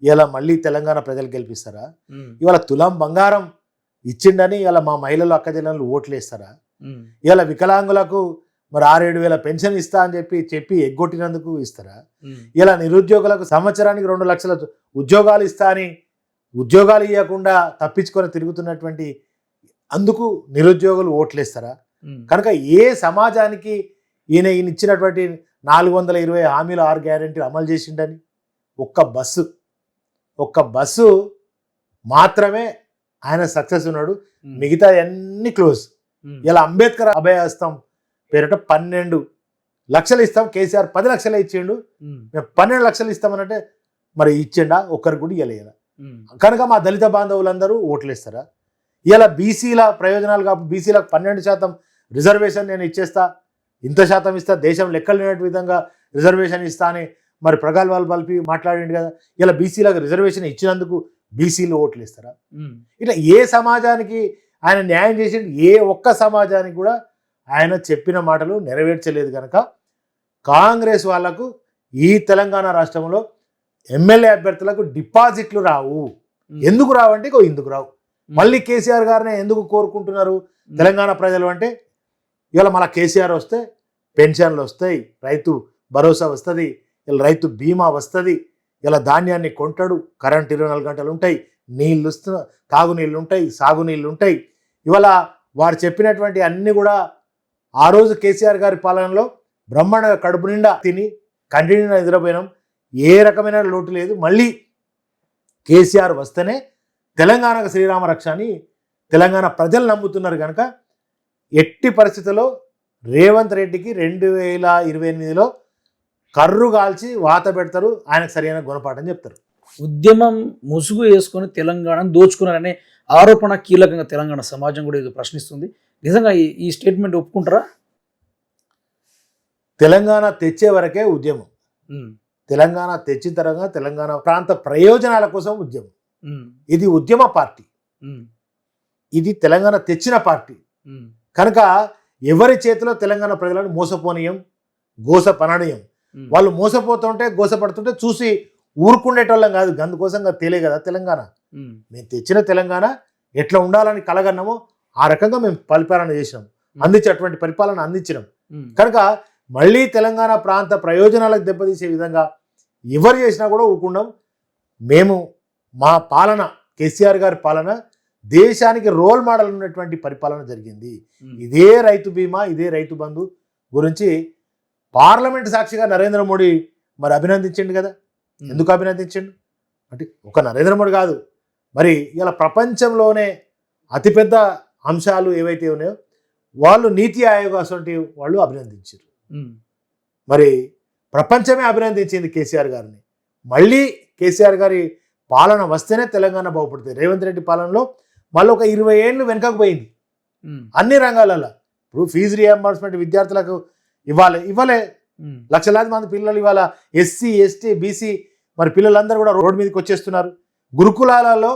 ఇలా మళ్ళీ తెలంగాణ ప్రజలు గెలిపిస్తారా? ఇవాళ తులం బంగారం ఇచ్చిండని ఇలా మా మహిళలు అక్క జిల్లాలు ఓట్లు వేస్తారా? ఇవాళ వికలాంగులకు మరి 6-7 వేల పెన్షన్ ఇస్తా అని చెప్పి ఎగ్గొట్టినందుకు ఇస్తారా? ఇలా నిరుద్యోగులకు సంవత్సరానికి 2 లక్షల ఉద్యోగాలు ఇస్తా అని ఉద్యోగాలు ఇవ్వకుండా తప్పించుకొని తిరుగుతున్నటువంటి అందుకు నిరుద్యోగులు ఓట్లేస్తారా? కనుక ఏ సమాజానికి ఈయన ఇచ్చినటువంటి 420 హామీలు 6 గ్యారెంటీలు అమలు చేసిండని. ఒక్క బస్సు మాత్రమే ఆయన సక్సెస్ ఉన్నాడు, మిగతా అన్ని క్లోజ్. ఇలా అంబేద్కర్ అభయహస్తం పేరిట 12 లక్షలు ఇస్తాం, కేసీఆర్ 10 లక్షలే ఇచ్చిండు, మేము 12 లక్షలు ఇస్తామనంటే మరి ఇచ్చిండా? ఒక్కరికి కూడా ఇవ్వలేదా? కనుక మా దళిత బాంధవులందరూ ఓట్లేస్తారా? ఇలా బీసీల ప్రయోజనాలు కాబట్టి బీసీలకు 12% రిజర్వేషన్ నేను ఇచ్చేస్తా, ఇంత శాతం ఇస్తా, దేశం లెక్కలు లేనట్టు విధంగా రిజర్వేషన్ ఇస్తా అని మరి ప్రగల్భాలు పలిపి మాట్లాడిండు కదా. ఇలా బీసీలకు రిజర్వేషన్ ఇచ్చినందుకు బీసీలు ఓట్లు ఇస్తారా? ఇట్లా ఏ సమాజానికి ఆయన న్యాయం చేసిండు? ఏ ఒక్క సమాజానికి కూడా ఆయన చెప్పిన మాటలు నెరవేర్చలేదు. కనుక కాంగ్రెస్ వాళ్లకు ఈ తెలంగాణ రాష్ట్రంలో ఎమ్మెల్యే అభ్యర్థులకు డిపాజిట్లు రావు. ఎందుకు రావంటే ఇందుకు రావు. మళ్ళీ కేసీఆర్ గారినే ఎందుకు కోరుకుంటున్నారు తెలంగాణ ప్రజలు అంటే, ఇవాళ మళ్ళీ కేసీఆర్ వస్తే పెన్షన్లు వస్తాయి, రైతు భరోసా వస్తుంది, ఇలా రైతు బీమా వస్తుంది, ఇలా ధాన్యాన్ని కొంటాడు, కరెంట్ 24 గంటలు ఉంటాయి, నీళ్ళు తాగునీళ్ళు ఉంటాయి, సాగునీళ్ళు ఉంటాయి. ఇవాళ వారు చెప్పినటువంటి అన్నీ కూడా ఆ రోజు కేసీఆర్ గారి పాలనలో బ్రహ్మాండంగా కడుపు నిండా తిని కంటి నిండా నిద్రపోయినాం, ఏ రకమైన లోటు లేదు. మళ్ళీ కేసీఆర్ వస్తేనే తెలంగాణకు శ్రీరామ రక్ష అని తెలంగాణ ప్రజలు నమ్ముతున్నారు. కనుక ఎట్టి పరిస్థితుల్లో రేవంత్ రెడ్డికి 2028లో కర్రు కాల్చి వాత పెడతారు, ఆయనకు సరైన గుణపాఠం చెప్తారు. ఉద్యమం ముసుగు వేసుకొని తెలంగాణను దోచుకున్నారనే ఆరోపణ కీలకంగా తెలంగాణ సమాజం కూడా ఇది ప్రశ్నిస్తుంది. నిజంగా ఈ స్టేట్మెంట్ ఒప్పుకుంటారా? తెలంగాణ తెచ్చే వరకే ఉద్యమం, తెలంగాణ తెచ్చిన తర్వాత తెలంగాణ ప్రాంత ప్రయోజనాల కోసం ఉద్యమం. ఇది ఉద్యమ పార్టీ, ఇది తెలంగాణ తెచ్చిన పార్టీ. కనుక ఎవరి చేతిలో తెలంగాణ ప్రజలను మోసపోనీయం, గోసపననీయం. వాళ్ళు మోసపోతుంటే గోసపడుతుంటే చూసి ఊరుకుండేటోళ్ళం కాదు. అందుకోసం తేలే కదా తెలంగాణ. మేము తెచ్చిన తెలంగాణ ఎట్లా ఉండాలని కలగన్నామో ఆ రకంగా మేము పరిపాలన చేసినాం, అందించేటువంటి పరిపాలన అందించినాం. కనుక మళ్ళీ తెలంగాణ ప్రాంత ప్రయోజనాలకు దెబ్బతీసే విధంగా ఎవరు చేసినా కూడా ఊరుకున్నాం. మేము మా పాలన, కేసీఆర్ గారి పాలన దేశానికి రోల్ మోడల్ ఉన్నటువంటి పరిపాలన జరిగింది. ఇదే రైతు బీమా, ఇదే రైతు బంధు గురించి పార్లమెంట్ సాక్షిగా నరేంద్ర మోడీ మరి అభినందించండి కదా. ఎందుకు అభినందించండు అంటే ఒక నరేంద్ర మోడీ కాదు, మరి ఇలా ప్రపంచంలోనే అతిపెద్ద అంశాలు ఏవైతే ఉన్నాయో వాళ్ళు నీతి ఆయోగ్ అసలు వాళ్ళు అభినందించారు. మరి ప్రపంచమే అభినందించింది కేసీఆర్ గారిని. మళ్ళీ కేసీఆర్ గారి పాలన వస్తేనే తెలంగాణ బాగుపడుతుంది. రేవంత్ రెడ్డి పాలనలో మళ్ళీ ఒక 20 ఏళ్ళు వెనుకకు పోయింది అన్ని రంగాలలో. ఇప్పుడు ఫీజు రియంబర్స్మెంట్ విద్యార్థులకు ఇవ్వలే. లక్షలాది మంది పిల్లలు ఇవాళ ఎస్సీ, ఎస్టీ, బీసీ మరి పిల్లలందరూ కూడా రోడ్డు మీదకి వచ్చేస్తున్నారు. గురుకులాలలో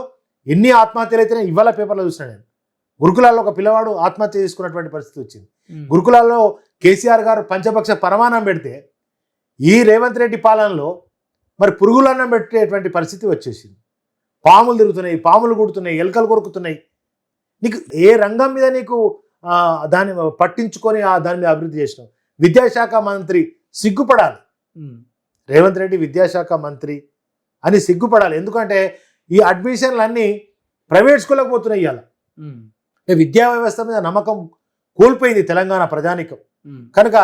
ఎన్ని ఆత్మహత్యలు అయితేనే ఇవాళ పేపర్లో చూసిన నేను. గురుకులాల్లో ఒక పిల్లవాడు ఆత్మహత్య చేసుకున్నటువంటి పరిస్థితి వచ్చింది. గురుకులాల్లో కేసీఆర్ గారు పంచపక్ష పరమాన్నం పెడితే ఈ రేవంత్ రెడ్డి పాలనలో మరి పురుగులన్నం పెట్టేటువంటి పరిస్థితి వచ్చేసింది. పాములు తిరుగుతున్నాయి, పాములు కుడుతున్నాయి, ఎలుకలు కొరుకుతున్నాయి. నీకు ఏ రంగం మీద నీకు దాన్ని పట్టించుకొని దాని మీద అభివృద్ధి చేసినావు? విద్యాశాఖ మంత్రి సిగ్గుపడాలి. రేవంత్ రెడ్డి విద్యాశాఖ మంత్రి అని సిగ్గుపడాలి. ఎందుకంటే ఈ అడ్మిషన్లు అన్నీ ప్రైవేట్ స్కూళ్ళకు పోతున్నాయి. ఇవాళ విద్యా వ్యవస్థ మీద నమ్మకం కోల్పోయింది తెలంగాణ ప్రజానికం. కనుక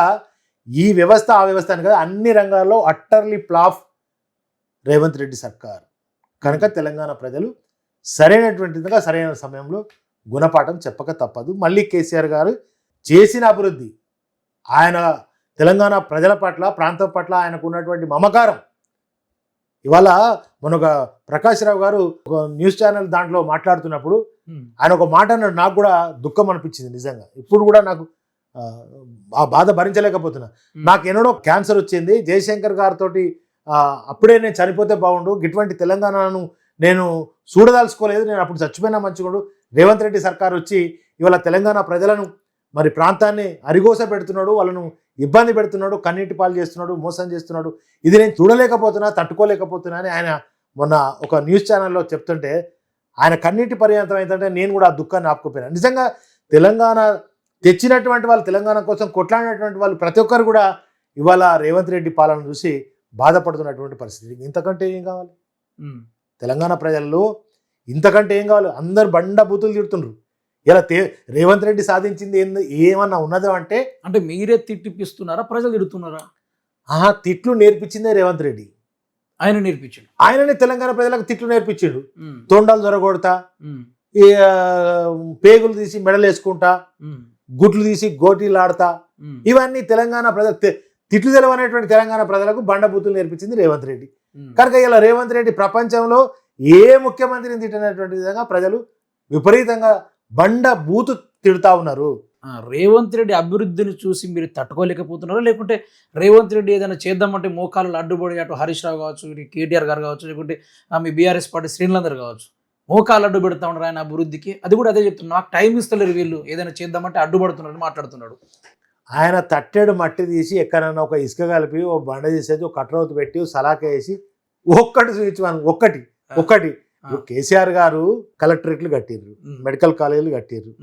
ఈ వ్యవస్థ ఆ వ్యవస్థ అని కదా, అన్ని రంగాల్లో అట్టర్లీ ఫ్లాప్ రేవంత్ రెడ్డి సర్కార్. కనుక తెలంగాణ ప్రజలు సరైనటువంటిదిగా సరైన సమయంలో గుణపాఠం చెప్పక తప్పదు. మళ్ళీ కేసీఆర్ గారు చేసిన అభివృద్ధి, ఆయన తెలంగాణ ప్రజల పట్ల, ప్రాంతం పట్ల ఆయనకు ఉన్నటువంటి మమకారం. ఇవాళ మొన్న ప్రకాష్ రావు గారు ఒక న్యూస్ ఛానల్ దాంట్లో మాట్లాడుతున్నప్పుడు ఆయన ఒక మాట అన్నాడు, నాకు కూడా దుఃఖం అనిపించింది నిజంగా. ఇప్పుడు కూడా నాకు ఆ బాధ భరించలేకపోతున్నా. నాకు ఎన్నడో క్యాన్సర్ వచ్చింది, జయశంకర్ గారితో అప్పుడే నేను చనిపోతే బాగుండు, ఇటువంటి తెలంగాణను నేను చూడదలుచుకోలేదు, నేను అప్పుడు చచ్చిపోయినా మంచిగుండు. రేవంత్ రెడ్డి సర్కార్ వచ్చి ఇవాళ తెలంగాణ ప్రజలను మరి ప్రాంతాన్ని అరిగోస పెడుతున్నాడు, వాళ్ళను ఇబ్బంది పెడుతున్నాడు, కన్నీటి పాలు చేస్తున్నాడు, మోసం చేస్తున్నాడు. ఇది నేను చూడలేకపోతున్నా, తట్టుకోలేకపోతున్నా అని ఆయన మొన్న ఒక న్యూస్ ఛానల్లో చెప్తుంటే ఆయన కన్నీటి పర్యంతం ఏంటంటే నేను కూడా ఆ దుఃఖాన్ని ఆపుకోపోయాను. నిజంగా తెలంగాణ తెచ్చినటువంటి వాళ్ళు, తెలంగాణ కోసం కొట్లాడినటువంటి వాళ్ళు ప్రతి ఒక్కరు కూడా ఇవాళ రేవంత్ రెడ్డి పాలన చూసి బాధపడుతున్నటువంటి పరిస్థితి. ఇంతకంటే ఏం కావాలి? తెలంగాణ ప్రజల్లో ఇంతకంటే ఏం కావాలి? అందరు బండ బూతులు తిడుతుండ్రు. ఇలా రేవంత్ రెడ్డి సాధించింది ఏమన్నా ఉన్నదో అంటే మీరే తిట్టిపిస్తున్నారా, ప్రజలు తిడుతున్నారా? తిట్లు నేర్పించిందే రేవంత్ రెడ్డి. ఆయన నేర్పించాడు. ఆయననే తెలంగాణ ప్రజలకు తిట్లు నేర్పించిండు. ఉమ్, తొండాలు దొరకొడతా, ఉమ్, ఈ పేగులు తీసి మెడలు వేసుకుంటా, ఉమ్, గుట్లు తీసి గోటీలు ఆడతా, ఉమ్, ఇవన్నీ తెలంగాణ ప్రజలు తిట్లు తెలవనేటువంటి తెలంగాణ ప్రజలకు బండబూతులు నేర్పించింది రేవంత్ రెడ్డి. ఉమ్. కనుక ఇలా రేవంత్ రెడ్డి ప్రపంచంలో ఏ ముఖ్యమంత్రిని తిట్టినటువంటి విధంగా ప్రజలు విపరీతంగా బండ బూతు తిడుతా ఉన్నారు. రేవంత్ రెడ్డి అభివృద్ధిని చూసి మీరు తట్టుకోలేకపోతున్నారా, లేకుంటే రేవంత్ రెడ్డి ఏదైనా చేద్దామంటే మోకాలు అడ్డుపడి అటు హరీష్ రావు కావచ్చు, ఇటు కేటీఆర్ గారు కావచ్చు, లేకుంటే మీ బీఆర్ఎస్ పార్టీ శ్రేణులందరూ కావచ్చు, మోకాలు అడ్డు పెడతా ఉన్నారు ఆయన అభివృద్ధికి? అది కూడా అదే చెప్తున్నారు, నాకు టైం ఇస్తలేరు వీళ్ళు, ఏదైనా చేద్దామంటే అడ్డుపడుతున్నారు మాట్లాడుతున్నాడు. ఆయన తట్టెడు మట్టి తీసి ఎక్కడన్నా ఒక ఇసుక కలిపి ఓ బండ తీసేసి ఒక కట్రౌత్ పెట్టి ఓ సలాక వేసి ఒక్కటి చూపించమని ఒక్కటి ఇప్పుడు కేసీఆర్ గారు కలెక్టరేట్లు కట్టిర్రు, మెడికల్ కాలేజీలు కట్టిర్రు.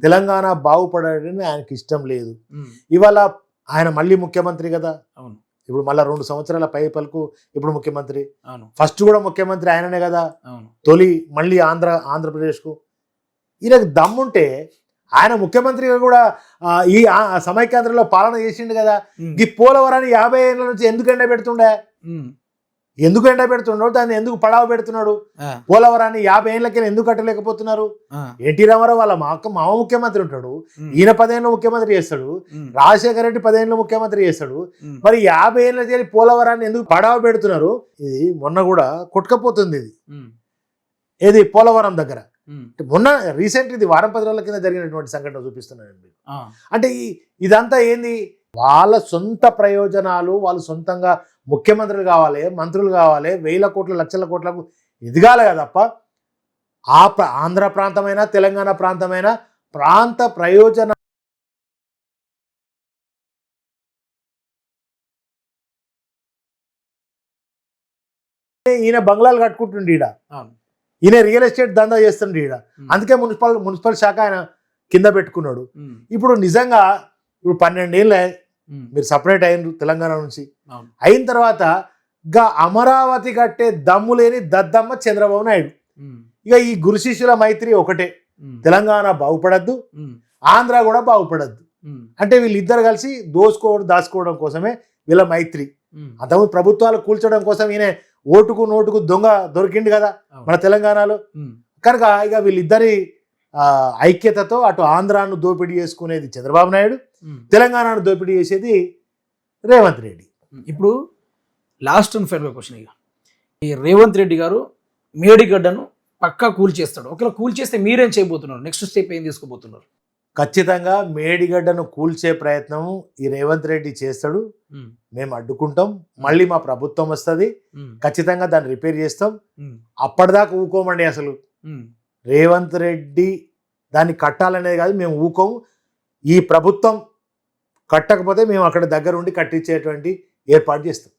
తెలంగాణ బాగుపడని ఆయనకి ఇష్టం లేదు. ఇవాళ ఆయన మళ్ళీ ముఖ్యమంత్రి కదా, అవును, ఇప్పుడు మళ్ళీ 2 సంవత్సరాల పైపలకు ఇప్పుడు ముఖ్యమంత్రి. అవును, ఫస్ట్ కూడా ముఖ్యమంత్రి ఆయననే కదా, అవును, తొలి మళ్ళీ ఆంధ్రప్రదేశ్కు. ఈయనకు దమ్ముంటే ఆయన ముఖ్యమంత్రిగా కూడా ఈ సమైక్యాంధ్రలో పాలన చేసిండు కదా. ఈ పోలవరాన్ని 50 ఏళ్ళ నుంచి ఎందుకు ఎండబెడుతుండే, ఎందుకు ఎండబెడుతుండో, దాన్ని ఎందుకు పడావ పెడుతున్నాడు? పోలవరాన్ని 50 ఏళ్ళకి ఎందుకు కట్టలేకపోతున్నారు? ఎన్టీ రామారావు వాళ్ళ మామ ముఖ్యమంత్రి ఉంటాడు, ఈయన 10 ఏళ్ళు ముఖ్యమంత్రి చేస్తాడు, రాజశేఖర రెడ్డి 10 ఏళ్ళు ముఖ్యమంత్రి చేస్తాడు. మరి 50 ఏళ్ళ చేరి పోలవరాన్ని ఎందుకు పడావ పెడుతున్నారు? ఇది మొన్న కూడా కొట్టుకపోతుంది. ఇది పోలవరం దగ్గర మొన్న రీసెంట్, ఇది వారం 10 రోజుల కింద జరిగినటువంటి సంఘటన చూపిస్తున్నాను. అంటే ఇదంతా ఏంది? వాళ్ళ సొంత ప్రయోజనాలు, వాళ్ళు సొంతంగా ముఖ్యమంత్రులు కావాలి, మంత్రులు కావాలి, 1000 కోట్ల లక్షల కోట్లకు ఎదగాలి కదా తప్ప ఆంధ్ర ప్రాంతమైనా తెలంగాణ ప్రాంతమైనా ప్రాంత ప్రయోజన ఈయన బంగ్లాలు కట్టుకుంటుండే, ఈయన రియల్ ఎస్టేట్ దందా చేస్తుండే. అందుకే మున్సిపల్ శాఖ ఆయన కింద పెట్టుకున్నాడు. ఇప్పుడు నిజంగా ఇప్పుడు 12 ఏళ్ళే మీరు సపరేట్ అయినరు తెలంగాణ నుంచి. అయిన తర్వాత అమరావతి కట్టే దమ్ము లేని దద్దమ్మ చంద్రబాబు నాయుడు. ఇక ఈ గురు శిష్యుల మైత్రి ఒకటే, తెలంగాణ బాగుపడద్దు, ఆంధ్ర కూడా బాగుపడద్దు. అంటే వీళ్ళిద్దరు కలిసి దాచుకోవడం కోసమే వీళ్ళ మైత్రి. అంతకుముందు ప్రభుత్వాలు కూల్చడం కోసం ఈయన ఓటుకు నోటుకు దొంగ దొరికింది కదా మన తెలంగాణలో. కనుక ఇక వీళ్ళిద్దరి ఐక్యతతో అటు ఆంధ్రాను దోపిడీ చేసుకునేది చంద్రబాబు నాయుడు, తెలంగాణను దోపిడీ చేసేది రేవంత్ రెడ్డి. ఇప్పుడు లాస్ట్ అండ్ ఫైనల్ క్వశ్చన్, ఇక ఈ రేవంత్ రెడ్డి గారు మేడిగడ్డను పక్కా కూల్చేస్తాడు. ఒకవేళ కూల్చేస్తే మీరేం చేయబోతున్నారు? నెక్స్ట్ స్టెప్ ఏం తీసుకోబోతున్నారు? ఖచ్చితంగా మేడిగడ్డను కూల్చే ప్రయత్నం ఈ రేవంత్ రెడ్డి చేస్తాడు. మేము అడ్డుకుంటాం. మళ్ళీ మా ప్రభుత్వం వస్తుంది, ఖచ్చితంగా దాన్ని రిపేర్ చేస్తాం. అప్పటిదాకా ఊకోమండి. అసలు రేవంత్ రెడ్డి దాన్ని కట్టాలనేది కాదు, మేము ఊకోము. ఈ ప్రభుత్వం కట్టకపోతే మేము అక్కడ దగ్గర ఉండి కట్టించేటువంటి ఏర్పాటు చేస్తాం.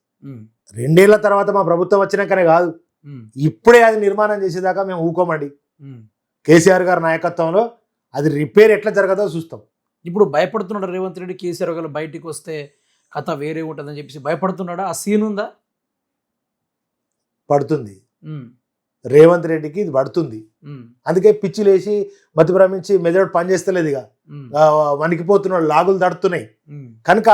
2 ఏళ్ల తర్వాత మా ప్రభుత్వం వచ్చినాకనే కాదు, ఇప్పుడే అది నిర్మాణం చేసేదాకా మేము ఊకోమండి. కేసీఆర్ గారి నాయకత్వంలో అది రిపేర్ ఎట్లా జరగదో చూస్తాం. ఇప్పుడు భయపడుతున్నాడు రేవంత్ రెడ్డి, కేసీఆర్ గారు బయటికి వస్తే కథ వేరే ఉంటుందని చెప్పేసి భయపడుతున్నాడా? ఆ సీన్ ఉందా? పడుతుంది, రేవంత్ రెడ్డికి ఇది పడుతుంది. అందుకే పిచ్చి లేచి మతి భ్రమించి మెదడు పనిచేస్తలేదు, ఇక వణికిపోతున్నాడు, లాగులు దడుతున్నాయి. కనుక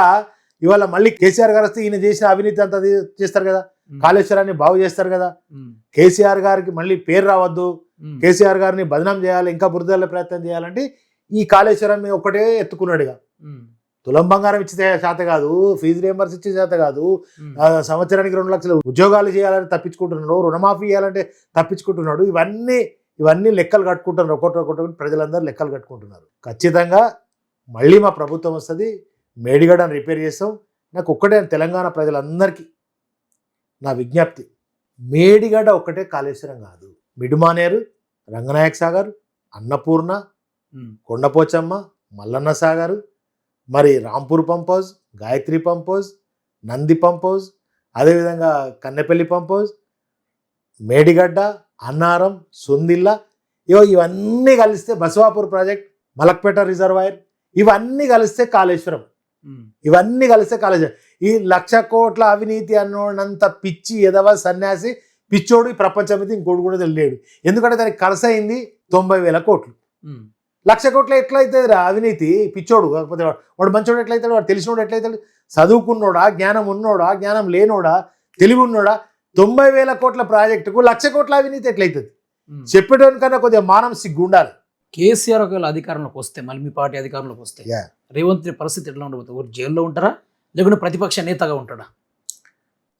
ఇవాళ మళ్ళీ కేసీఆర్ గారు వస్తే ఈయన చేసిన అవినీతి అంతా చేస్తారు కదా, కాళేశ్వరాన్ని బాగు చేస్తారు కదా. కేసీఆర్ గారికి మళ్ళీ పేరు రావద్దు, కేసీఆర్ గారిని బదనాం చేయాలి, ఇంకా బురదల ప్రయత్నం చేయాలంటే ఈ కాళేశ్వరం ఒకటే ఎత్తుకున్నాడు. ఇక తులం బంగారం ఇచ్చే శాత కాదు, ఫీజు రియంబర్స్ ఇచ్చే శాత కాదు, సంవత్సరానికి 2 లక్షల ఉద్యోగాలు చేయాలని తప్పించుకుంటున్నాడు, రుణమాఫీ చేయాలంటే తప్పించుకుంటున్నాడు. ఇవన్నీ లెక్కలు కట్టుకుంటున్నారు, ఒక్కొక్కటి ప్రజలందరూ లెక్కలు కట్టుకుంటున్నారు. ఖచ్చితంగా మళ్ళీ మా ప్రభుత్వం వస్తుంది, మేడిగడ్డను రిపేర్ చేస్తాం. నాకు ఒక్కటే తెలంగాణ ప్రజలందరికీ నా విజ్ఞప్తి, మేడిగడ్డ ఒక్కటే కాళేశ్వరం కాదు, మిడుమానేరు, రంగనాయక సాగర్, అన్నపూర్ణ, కొండపోచమ్మ, మల్లన్న సాగర్, మరి Rampur pump house, Gayatri pump house, Nandi pump house, అదేవిధంగా కన్నెపల్లి పంప్ హౌస్, మేడిగడ్డ, అన్నారం, సొందిల్ల, ఇవన్నీ కలిస్తే బసవాపూర్ ప్రాజెక్ట్, మలక్పేట రిజర్వాయర్, ఇవన్నీ కలిస్తే కాళేశ్వరం. ఇవన్నీ కలిస్తే కాళేశ్వరం. ఈ 1,00,000 కోట్ల అవినీతి అన్నోడంత పిచ్చి ఎదవ సన్యాసి పిచ్చోడు ఈ ప్రపంచం మీద ఇంకోటి కూడా తెలియడు. ఎందుకంటే దానికి ఖర్చు అయింది 90,000 కోట్లు. 1,00,000 కోట్లు ఎట్లయితుంది రా అవినీతి? పిచ్చోడు కాకపోతే వాడు మంచోడు ఎట్లయితాడు? వాడు తెలిసినోడు ఎట్లయితాడు? చదువుకున్నోడా, జ్ఞానం ఉన్నోడా, జ్ఞానం లేనోడా, తెలివి ఉన్నోడా? 90,000 కోట్ల ప్రాజెక్టుకు 1,00,000 కోట్ల అవినీతి ఎట్లయితుంది? చెప్పేటోనికన్నా కొద్దిగా మానం సిగ్గు ఉండాలి. కేసీఆర్ ఒకవేళ అధికారంలోకి వస్తే, మళ్ళీ మీ పార్టీ అధికారంలోకి వస్తే రేవంత్ రెడ్డి పరిస్థితి ఎట్లా ఉండబోతుంది? జైల్లో ఉంటారా, లేకుంటే ప్రతిపక్ష నేతగా ఉంటాడా?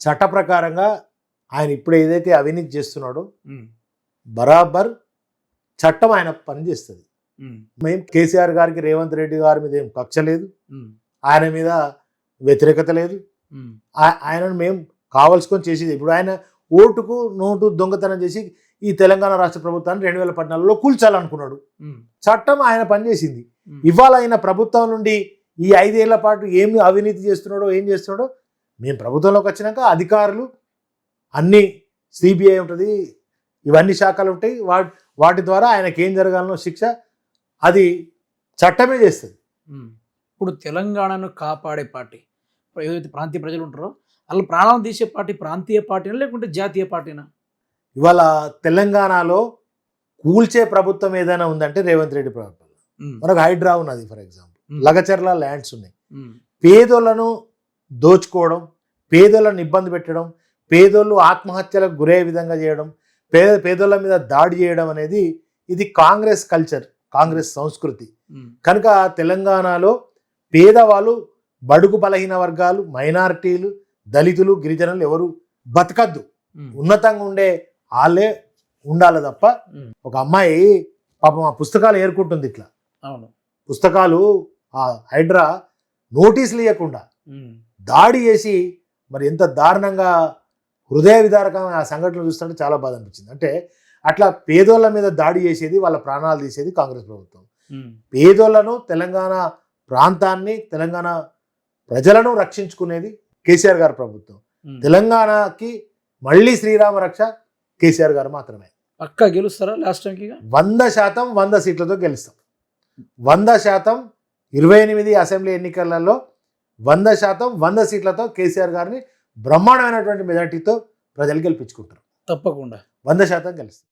చట్ట ప్రకారంగా ఆయన ఇప్పుడు ఏదైతే అవినీతి చేస్తున్నాడో బరాబర్ చట్టం ఆయన పనిచేస్తుంది. మేము కేసీఆర్ గారికి రేవంత్ రెడ్డి గారి మీద ఏం కక్ష లేదు, ఆయన మీద వ్యతిరేకత లేదు. ఆయనను మేము కావాల్సుకొని చేసేది. ఇప్పుడు ఆయన ఓటుకు నోటు దొంగతనం చేసి ఈ తెలంగాణ రాష్ట్ర ప్రభుత్వాన్ని 2014లో కూల్చాలనుకున్నాడు. చట్టం ఆయన పనిచేసింది. ఇవాళ ఆయన ప్రభుత్వం నుండి ఈ 5 ఏళ్ల పాటు ఏమి అవినీతి చేస్తున్నాడో, ఏం చేస్తున్నాడో మేము ప్రభుత్వంలోకి వచ్చినాక అధికారులు అన్ని సిబిఐ ఉంటుంది, ఇవన్నీ శాఖలు ఉంటాయి, వాటి ద్వారా ఆయనకి ఏం జరగాలనో శిక్ష అది చట్టమే చేస్తుంది. ఇప్పుడు తెలంగాణను కాపాడే పార్టీ, ఏదైతే ప్రాంతీయ ప్రజలు ఉంటారో వాళ్ళు ప్రాణాలు తీసే పార్టీ ప్రాంతీయ పార్టీనా లేకుంటే జాతీయ పార్టీనా? ఇవాళ తెలంగాణలో కూల్చే ప్రభుత్వం ఏదైనా ఉందంటే రేవంత్ రెడ్డి ప్రభుత్వం. మనకు హైడ్రా ఉన్నది for example, um. Lagacharla lands ఉన్నాయి. ఉమ్. పేదోళ్లను దోచుకోవడం, పేదోళ్ళను ఇబ్బంది పెట్టడం, పేదోళ్ళు ఆత్మహత్యలకు గురయ్యే విధంగా చేయడం, పేదోళ్ళ మీద దాడి చేయడం అనేది ఇది కాంగ్రెస్ కల్చర్, కాంగ్రెస్ సంస్కృతి. ఉమ్. కనుక తెలంగాణలో పేదవాళ్ళు, బడుగు బలహీన వర్గాలు, మైనారిటీలు, దళితులు, గిరిజనులు ఎవరు బతకద్దు. ఉమ్. ఉన్నతంగా ఉండే వాళ్ళే ఉండాలి తప్ప ఉమ్. ఒక అమ్మాయి పాపం ఆ పుస్తకాలు ఏరుకుంటుంది. ఇట్లా అవును. పుస్తకాలు ఆ హైడ్రా నోటీసులు ఇవ్వకుండా ఉమ్. దాడి చేసి మరి ఎంత దారుణంగా హృదయ విదారకమైన ఆ సంఘటనలు చూస్తుంటే చాలా బాధ అనిపించింది. అంటే అట్లా పేదోళ్ళ మీద దాడి చేసేది, వాళ్ళ ప్రాణాలు తీసేది కాంగ్రెస్ ప్రభుత్వం. ఉమ్. పేదోళ్లను, తెలంగాణ ప్రాంతాన్ని, తెలంగాణ ప్రజలను రక్షించుకునేది కేసీఆర్ గారి ప్రభుత్వం. ఉమ్. తెలంగాణకి మళ్ళీ శ్రీరామ రక్ష కేసీఆర్ గారు మాత్రమే. పక్కా గెలుస్తారా లాస్ట్ టైంకి? 100% 100 సీట్లతో గెలుస్తాం. 100% 28 అసెంబ్లీ ఎన్నికలలో 100% 100 సీట్లతో కేసీఆర్ గారిని బ్రహ్మాండమైనటువంటి మెజార్టీతో ప్రజలు గెలిపించుకుంటారు. తప్పకుండా 100% గెలుస్తారు.